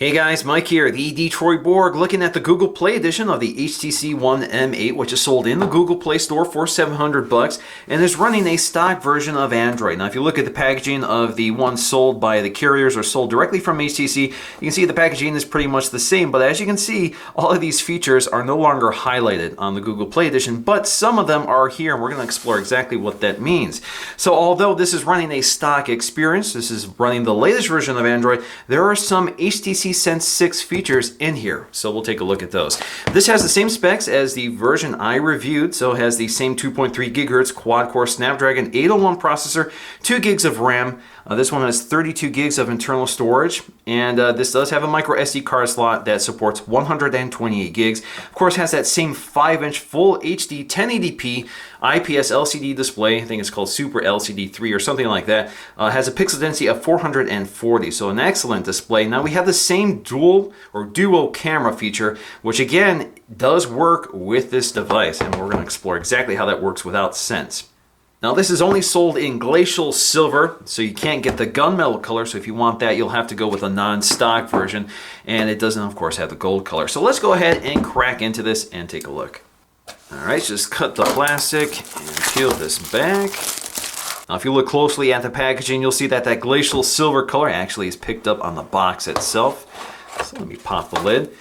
Hey guys, Mike here, the Detroit Borg, looking at the Google Play edition of the HTC One M8, which is sold in the Google Play Store for $700 and is running a stock version of Android. Now, if you look at the packaging of the ones sold by the carriers or sold directly from HTC, you can see the packaging is pretty much the same, but as you can see, all of these features are no longer highlighted on the Google Play edition, but some of them are here, and we're going to explore exactly what that means. So although this is running a stock experience, this is running the latest version of Android, there are some HTC Sense 6 features in here, so we'll take a look at those. This has the same specs as the version I reviewed, so it has the same 2.3 gigahertz quad-core Snapdragon 801 processor, 2 gigs of RAM. This one has 32 gigs of internal storage, and this does have a micro SD card slot that supports 128 gigs. Of course, has that same 5-inch full HD 1080p IPS LCD display. I think it's called Super LCD 3 or something like that. Has a pixel density of 440, so an excellent display. Now we have the same dual or duo camera feature, which again does work with this device, and we're going to explore exactly how that works without Sense. Now this is only sold in glacial silver, so you can't get the gunmetal color, so if you want that you'll have to go with a non-stock version, and it doesn't of course have the gold color. So let's go ahead and crack into this and take a look. Alright, just cut the plastic and peel this back. Now if you look closely at the packaging, you'll see that that glacial silver color actually is picked up on the box itself. So let me pop the lid.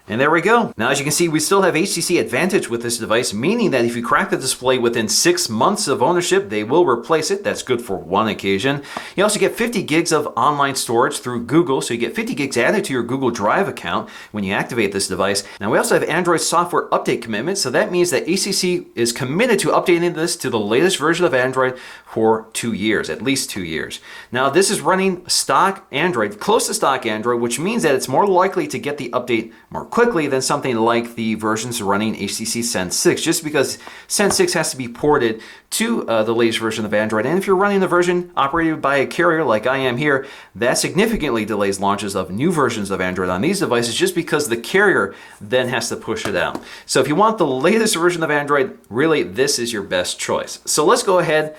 And there we go. Now, as you can see, we still have HTC Advantage with this device, meaning that if you crack the display within 6 months of ownership, they will replace it. That's good for one occasion. You also get 50 gigs of online storage through Google, so you get 50 gigs added to your Google Drive account when you activate this device. Now, we also have Android software update commitment, so that means that HTC is committed to updating this to the latest version of Android for 2 years, at least 2 years. Now, this is running stock Android, close to stock Android, which means that it's more likely to get the update more quickly than something like the versions running HTC Sense 6, just because Sense 6 has to be ported to the latest version of Android. And if you're running the version operated by a carrier like I am here, that significantly delays launches of new versions of Android on these devices, just because the carrier then has to push it out. So if you want the latest version of Android, really this is your best choice. So let's go ahead,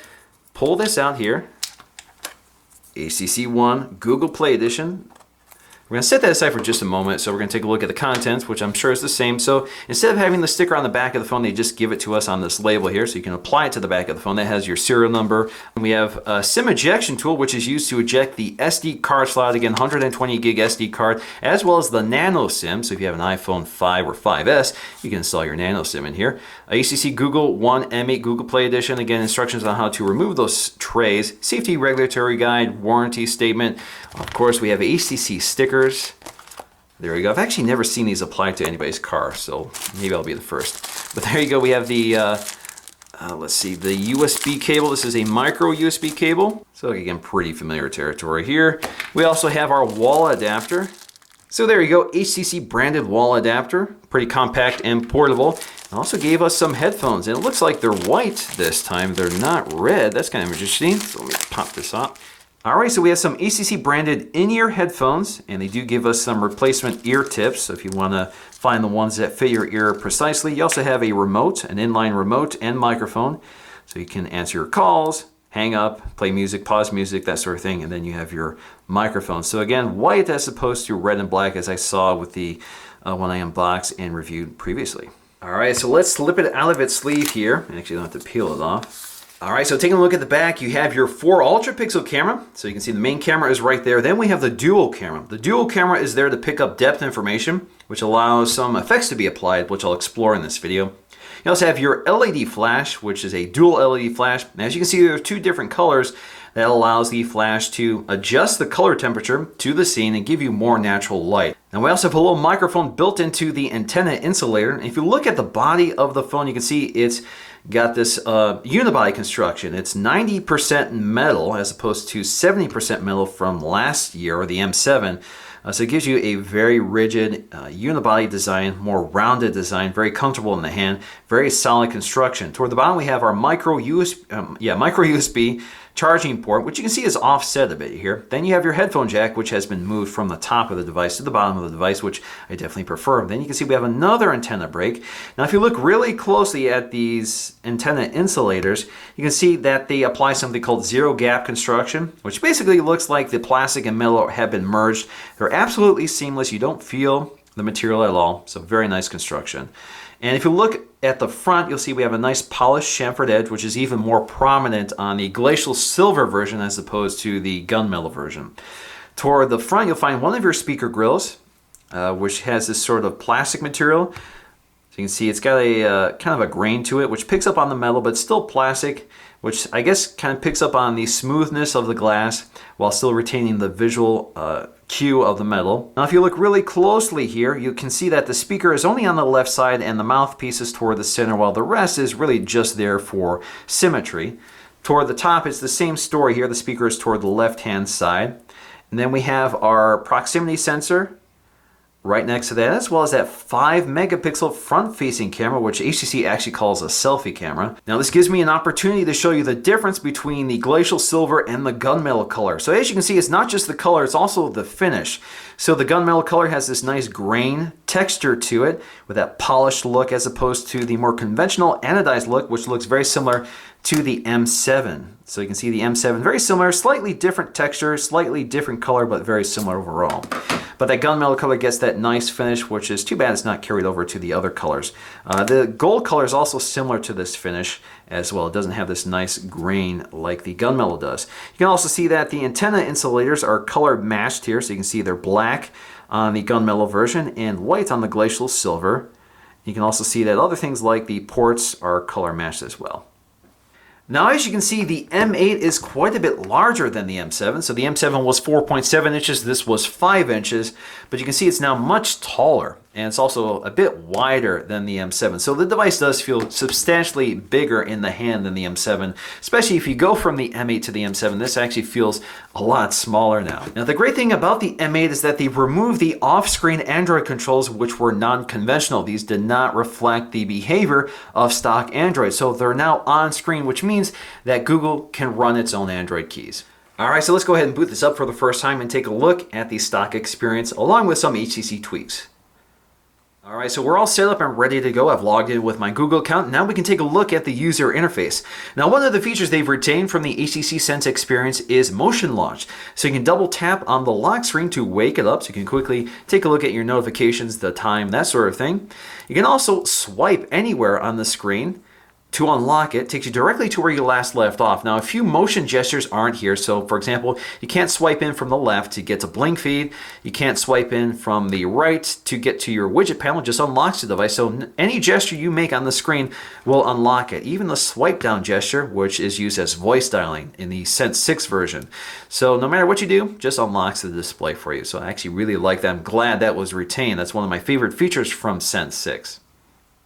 pull this out here. HTC One Google Play Edition. We're going to set that aside for just a moment, so we're going to take a look at the contents, which I'm sure is the same. So instead of having the sticker on the back of the phone, they just give it to us on this label here, so you can apply it to the back of the phone. That has your serial number. And we have a SIM ejection tool, which is used to eject the SD card slot, again, 120 gig SD card, as well as the Nano SIM. So if you have an iPhone 5 or 5S, you can install your Nano SIM in here. HTC Google One M8 Google Play Edition, again, instructions on how to remove those trays, safety regulatory guide, warranty statement. Of course, we have HTC stickers. There we go. I've actually never seen these applied to anybody's car, so maybe I'll be the first. But there you go. We have the, let's see, the USB cable. This is a micro USB cable. So again, pretty familiar territory here. We also have our wall adapter. So there you go, HTC branded wall adapter. Pretty compact and portable. It also gave us some headphones, and it looks like they're white this time. They're not red. That's kind of interesting. So let me pop this up. Alright, so we have some HTC branded in-ear headphones, and they do give us some replacement ear tips, so if you want to find the ones that fit your ear precisely. You also have a remote, an inline remote and microphone, so you can answer your calls, hang up, play music, pause music, that sort of thing, and then you have your microphone. So again, white as opposed to red and black, as I saw with the one I unboxed and reviewed previously. Alright, so let's slip it out of its sleeve here. I actually don't have to peel it off. Alright, so taking a look at the back, you have your 4 ultra pixel camera. So you can see the main camera is right there. Then we have the dual camera. The dual camera is there to pick up depth information, which allows some effects to be applied, which I'll explore in this video. You also have your LED flash, which is a dual LED flash. And as you can see, there are 2 different colors that allows the flash to adjust the color temperature to the scene and give you more natural light. And we also have a little microphone built into the antenna insulator. And if you look at the body of the phone, you can see it's got this unibody construction. It's 90% metal as opposed to 70% metal from last year, or the M7. So it gives you a very rigid unibody design, more rounded design, very comfortable in the hand, very solid construction. Toward the bottom we have our micro USB charging port, which you can see is offset a bit here. Then you have your headphone jack, which has been moved from the top of the device to the bottom of the device, which I definitely prefer. Then you can see we have another antenna break. Now, if you look really closely at these antenna insulators, you can see that they apply something called zero gap construction, which basically looks like the plastic and metal have been merged. They're absolutely seamless. You don't feel the material at all. So very nice construction. And if you look at the front, you'll see we have a nice polished chamfered edge, which is even more prominent on the Glacial Silver version as opposed to the gunmetal version. Toward the front, you'll find one of your speaker grills, which has this sort of plastic material. So you can see it's got a kind of a grain to it, which picks up on the metal, but still plastic, which I guess kind of picks up on the smoothness of the glass while still retaining the visual cue of the metal. Now, if you look really closely here, you can see that the speaker is only on the left side and the mouthpiece is toward the center, while the rest is really just there for symmetry. Toward the top, it's the same story here. The speaker is toward the left-hand side. And then we have our proximity sensor right next to that, as well as that 5 megapixel front-facing camera, which HTC actually calls a selfie camera. Now, this gives me an opportunity to show you the difference between the Glacial Silver and the gunmetal color. So as you can see, it's not just the color, it's also the finish. So the gunmetal color has this nice grain texture to it with that polished look, as opposed to the more conventional anodized look, which looks very similar to the M7. So you can see the M7, very similar, slightly different texture, slightly different color, but very similar overall. But that gunmetal color gets that nice finish, which is too bad it's not carried over to the other colors. The gold color is also similar to this finish as well. It doesn't have this nice grain like the gunmetal does. You can also see that the antenna insulators are color matched here, so you can see they're black on the gunmetal version and white on the Glacial Silver. You can also see that other things like the ports are color matched as well. Now, as you can see, the M8 is quite a bit larger than the M7. So the M7 was 4.7 inches, this was 5 inches, but you can see it's now much taller, and it's also a bit wider than the M7. So the device does feel substantially bigger in the hand than the M7, especially if you go from the M8 to the M7. This actually feels a lot smaller now. Now, the great thing about the M8 is that they removed the off-screen Android controls, which were non-conventional. These did not reflect the behavior of stock Android. So they're now on screen, which means that Google can run its own Android keys. All right, so let's go ahead and boot this up for the first time and take a look at the stock experience along with some HTC tweaks. All right, so we're all set up and ready to go. I've logged in with my Google account. Now we can take a look at the user interface. Now, one of the features they've retained from the HTC Sense experience is motion launch. So you can double tap on the lock screen to wake it up, so you can quickly take a look at your notifications, the time, that sort of thing. You can also swipe anywhere on the screen to unlock it. Takes you directly to where you last left off. Now, a few motion gestures aren't here. So, for example, you can't swipe in from the left to get to blink feed. You can't swipe in from the right to get to your widget panel. It just unlocks the device. So any gesture you make on the screen will unlock it. Even the swipe down gesture, which is used as voice dialing in the Sense 6 version. So no matter what you do, just unlocks the display for you. So I actually really like that. I'm glad that was retained. That's one of my favorite features from Sense 6.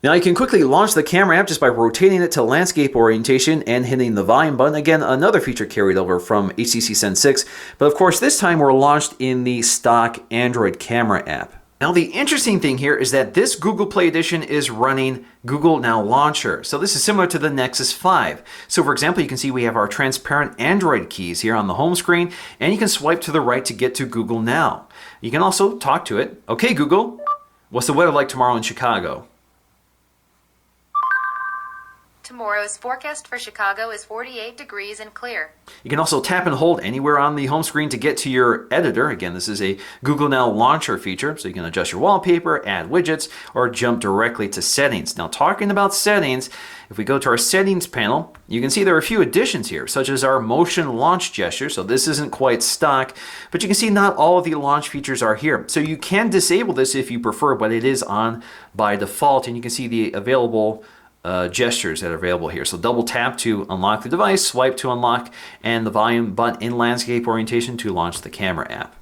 Now you can quickly launch the camera app just by rotating it to landscape orientation and hitting the volume button. Again, another feature carried over from HTC Sense 6, but of course this time we're launched in the stock Android camera app. Now the interesting thing here is that this Google Play Edition is running Google Now Launcher. So this is similar to the Nexus 5. So for example, you can see we have our transparent Android keys here on the home screen, and you can swipe to the right to get to Google Now. You can also talk to it. Okay, Google, what's the weather like tomorrow in Chicago? Tomorrow's forecast for Chicago is 48 degrees and clear. You can also tap and hold anywhere on the home screen to get to your editor. Again, this is a Google Now Launcher feature, so you can adjust your wallpaper, add widgets, or jump directly to settings. Now, talking about settings, if we go to our settings panel, you can see there are a few additions here, such as our motion launch gesture. So this isn't quite stock, but you can see not all of the launch features are here. So you can disable this if you prefer, but it is on by default, and you can see the available gestures that are available here. So double tap to unlock the device, swipe to unlock, and the volume button in landscape orientation to launch the camera app.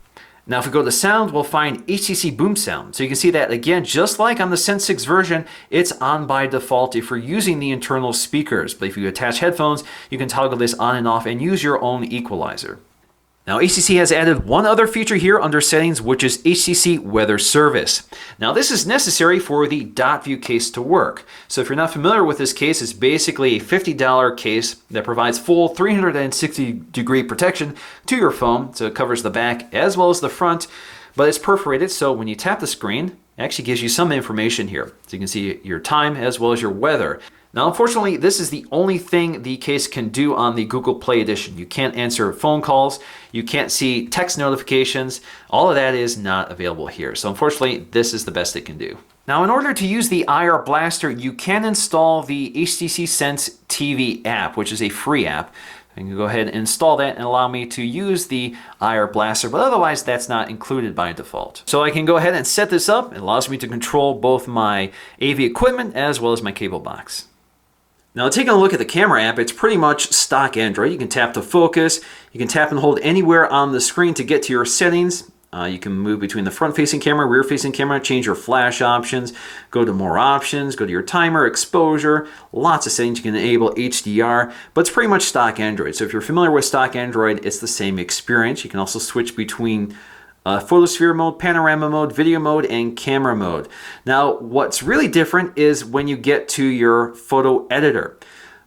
Now if we go to sound, we'll find HTC Boom Sound. So you can see that again, just like on the Sense 6 version, it's on by default if you're using the internal speakers. But if you attach headphones, you can toggle this on and off and use your own equalizer. Now, HTC has added one other feature here under settings, which is HTC Weather Service. Now, this is necessary for the dot view case to work. So if you're not familiar with this case, it's basically a $50 case that provides full 360-degree protection to your phone. So it covers the back as well as the front, but it's perforated, so when you tap the screen, it actually gives you some information here. So you can see your time as well as your weather. Now, unfortunately, this is the only thing the case can do on the Google Play Edition. You can't answer phone calls, you can't see text notifications. All of that is not available here. So unfortunately, this is the best it can do. Now, in order to use the IR Blaster, you can install the HTC Sense TV app, which is a free app. I can go ahead and install that and allow me to use the IR Blaster, but otherwise that's not included by default. So I can go ahead and set this up. It allows me to control both my AV equipment as well as my cable box. Now, taking a look at the camera app, it's pretty much stock Android. You can tap to focus. You can tap and hold anywhere on the screen to get to your settings. You can move between the front-facing camera, rear-facing camera, change your flash options, go to more options, go to your timer, exposure, lots of settings. You can enable HDR, but it's pretty much stock Android. So if you're familiar with stock Android, it's the same experience. You can also switch between photosphere mode, panorama mode, video mode, and camera mode. Now, what's really different is when you get to your photo editor.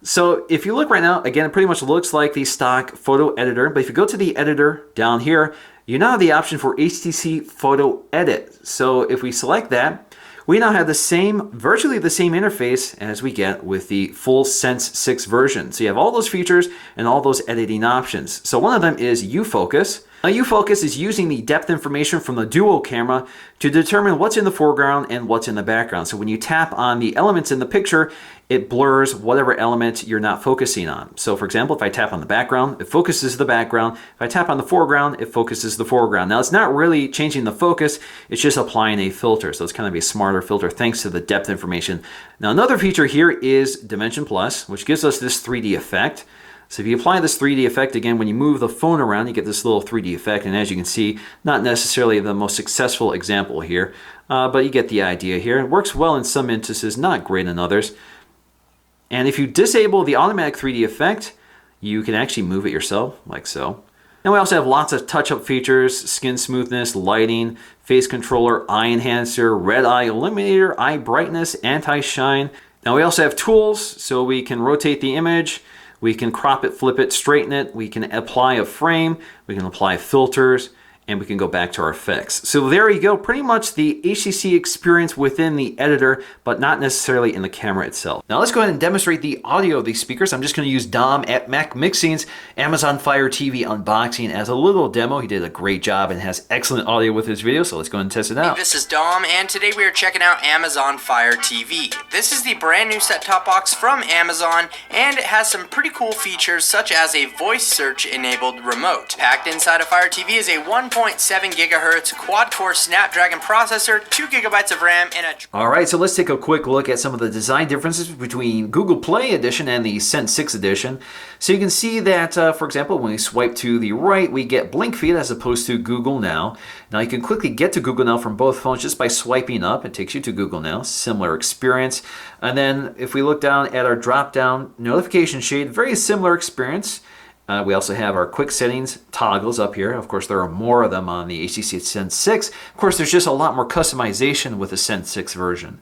So if you look right now, again, it pretty much looks like the stock photo editor, but if you go to the editor down here, you now have the option for HTC Photo Edit. So if we select that, we now have the same, virtually the same interface as we get with the full Sense 6 version. So you have all those features and all those editing options. So one of them is U-Focus. Now, U-Focus is using the depth information from the dual camera to determine what's in the foreground and what's in the background. So when you tap on the elements in the picture, it blurs whatever element you're not focusing on. So for example, if I tap on the background, it focuses the background. If I tap on the foreground, it focuses the foreground. Now, it's not really changing the focus, it's just applying a filter. So it's kind of a smarter filter thanks to the depth information. Now, another feature here is Dimension Plus, which gives us this 3D effect. So if you apply this 3D effect, again, when you move the phone around, you get this little 3D effect. And as you can see, not necessarily the most successful example here, but you get the idea here. It works well in some instances, not great in others. And if you disable the automatic 3D effect, you can actually move it yourself, like so. And we also have lots of touch-up features, skin smoothness, lighting, face controller, eye enhancer, red eye illuminator, eye brightness, anti-shine. Now we also have tools, so we can rotate the image, we can crop it, flip it, straighten it, we can apply a frame, we can apply filters, and we can go back to our effects. So there you go, pretty much the HTC experience within the editor, but not necessarily in the camera itself. Now let's go ahead and demonstrate the audio of these speakers. I'm just gonna use Dom at Mac Mixing's Amazon Fire TV unboxing as a little demo. He did a great job and has excellent audio with his video, so let's go ahead and test it out. Hey, this is Dom, and today we are checking out Amazon Fire TV. This is the brand new set-top box from Amazon, and it has some pretty cool features such as a voice search enabled remote. Packed inside of Fire TV is a 1.7 gigahertz quad-core Snapdragon processor, 2 gigabytes of RAM, and a... All right, so let's take a quick look at some of the design differences between Google Play Edition and the Sense 6 Edition. So you can see that, for example, when we swipe to the right, we get Blink Feed as opposed to Google Now. Now you can quickly get to Google Now from both phones just by swiping up. It takes you to Google Now, similar experience. And then if we look down at our drop-down notification shade, very similar experience. We also have our quick settings toggles up here. Of course, there are more of them on the HTC Sense 6. Of course, there's just a lot more customization with the Sense 6 version.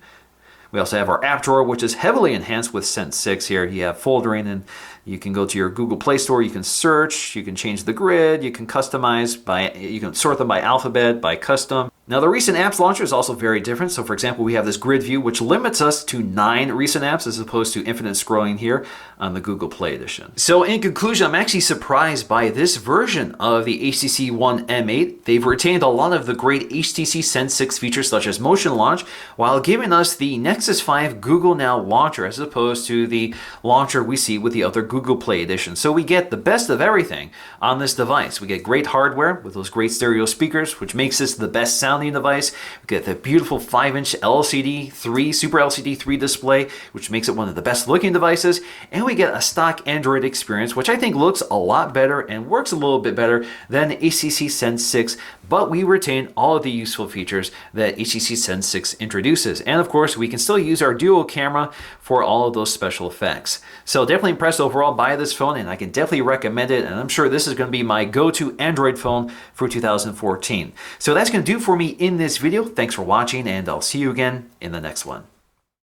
We also have our app drawer, which is heavily enhanced with Sense 6 here. You have foldering, and you can go to your Google Play Store, you can search, you can change the grid, you can customize by, you can sort them by alphabet, by custom. Now the recent apps launcher is also very different. So for example, we have this grid view, which limits us to 9 recent apps as opposed to infinite scrolling here on the Google Play Edition. So in conclusion, I'm actually surprised by this version of the HTC One M8. They've retained a lot of the great HTC Sense 6 features such as motion launch, while giving us the Nexus 5 Google Now launcher as opposed to the launcher we see with the other Google Play Edition. So we get the best of everything on this device. We get great hardware with those great stereo speakers, which makes this the best sounding device. We get the beautiful 5-inch LCD 3, Super LCD 3 display, which makes it one of the best looking devices. And we get a stock Android experience, which I think looks a lot better and works a little bit better than HTC Sense 6 but we retain all of the useful features that HTC Sense 6 introduces. And of course, we can still use our dual camera for all of those special effects. So definitely impressed overall by this phone, and I can definitely recommend it, and I'm sure this is going to be my go-to Android phone for 2014. So that's going to do for me in this video. Thanks for watching, and I'll see you again in the next one.